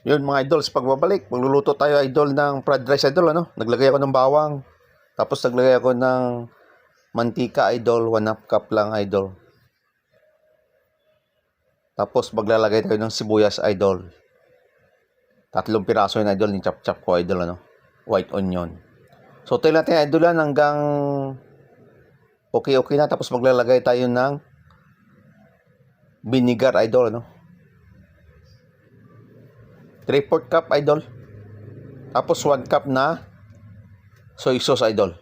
Yun mga idol, sa pagbabalik, magluluto tayo idol ng fried rice idol, ano? Naglagay ako ng bawang, tapos naglagay ako ng mantika idol, 1/2 cup lang idol. Tapos maglalagay tayo ng sibuyas idol. 3 piraso yun idol, ni chop ko idol, ano? White onion. So tayo natin idol yan hanggang okay na, tapos maglalagay tayo ng vinegar idol, ano? 3/4 cup idol. Tapos 1 cup na soy sauce idol.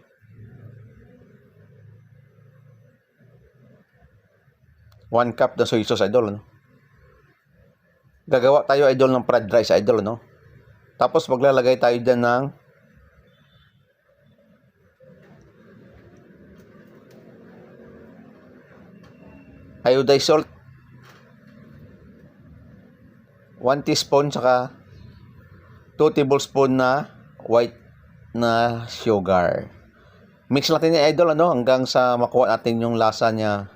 One cup na soy sauce idol, ano? Gagawa tayo idol ng fried rice idol, no? Tapos maglalagay tayo dyan ng iodized salt, 1 teaspoon, saka 2 tablespoon na white na sugar. Mix natin yung idol, ano, hanggang sa makuha natin yung lasa niya.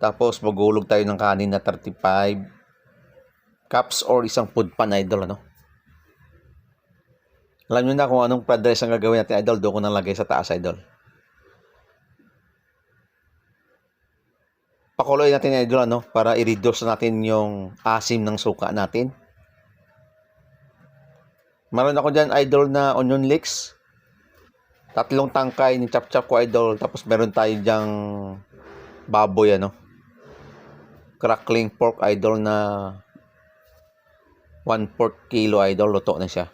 Tapos maghulog tayo ng kanin na 35 cups or isang food pan idol, ano. Alam nyo na kung anong fried rice ang gagawin natin idol, doon ko nalagay sa taas idol. Pakuloy natin idol, ano, para i-reduce natin yung asim ng suka natin. Meron ako dyan idol na onion leeks, 3 tangkay ni chop ko idol. Tapos meron tayo dyang baboy, ano, crackling pork idol na 1/4 kilo idol. Luto na siya.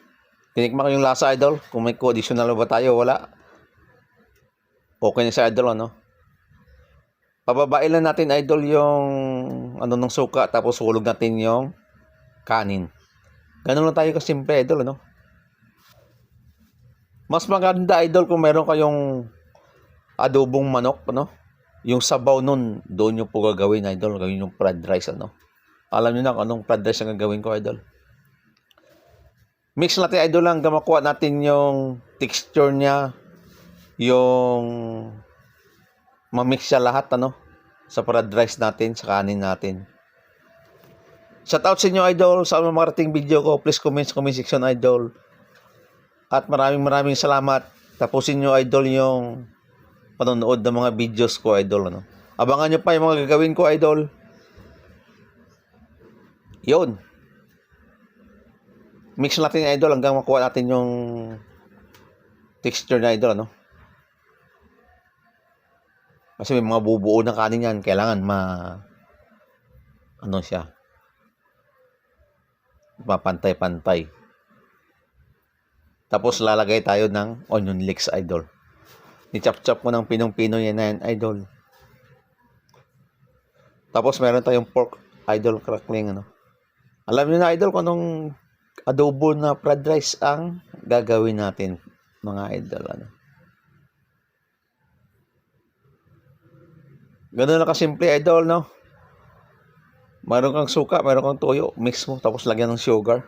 Tinikman ko yung lasa idol, kung may additional ba tayo, wala. Okay na siya idol, ano. Pababain lang natin idol yung ano ng suka, tapos hulog natin yung kanin. Ganun lang tayo kasimple idol, ano. Mas maganda idol kung meron kayong adobong manok, ano. Yung sabaw nun, doon yung po gagawin idol, gawin yung fried rice, ano. Alam niyo na kung anong fried rice ang gagawin ko idol. Mix natin idol lang, makuha natin yung texture niya, yung mamix siya lahat, ano, sa fried rice natin, sa kanin natin. Shout out sa inyo idol, sa mga marating video ko. Please comment sa comment section idol. At maraming salamat. Tapusin nyo idol yung panonood ng mga videos ko idol, ano. Abangan nyo pa yung mga gagawin ko idol. Yun. Mix natin idol hanggang makuha natin yung texture na idol, ano. Kasi may mga bubuo ng kanin yan, kailangan ano siya, mapantay-pantay. Tapos lalagay tayo ng onion leeks idol. Ni-chop mo ng pinong-pino yan idol. Tapos meron tayong pork idol crackling, ano. Alam niyo na idol kung anong adobo na fried rice ang gagawin natin mga idol, ano. Ganun lang kasimple idol, no. Meron kang suka, meron kang toyo, mix mo, tapos lagyan ng sugar.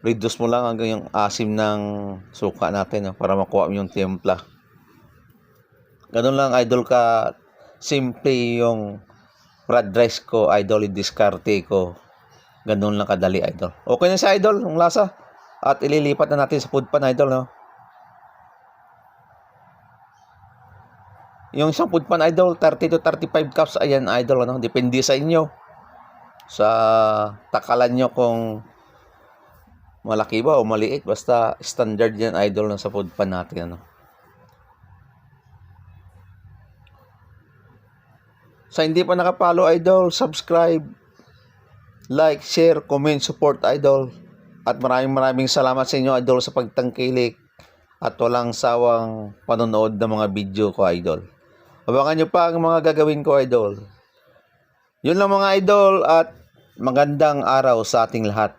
Reduce mo lang hanggang yung asim ng suka natin, no, para makuha mo yung timpla. Ganun lang idol ka simple yung fried rice ko idol, i-discarte ko. Ganun lang kadali idol. Okay na siya idol, yung lasa. At ililipat na natin sa food pan idol, no. Yung isang food pan idol, 30 to 35 cups, ayan idol, ano. Depende sa inyo. Sa takalan nyo kung malaki ba o maliit, basta standard yan idol na sa food pan natin, ano. Sa hindi pa nakapalo idol, subscribe, like, share, comment, support idol. At maraming salamat sa inyo idol sa pagtangkilik at walang sawang panonood ng mga video ko idol. Abangan nyo pa ang mga gagawin ko idol. Yun lang mga idol, at magandang araw sa ating lahat.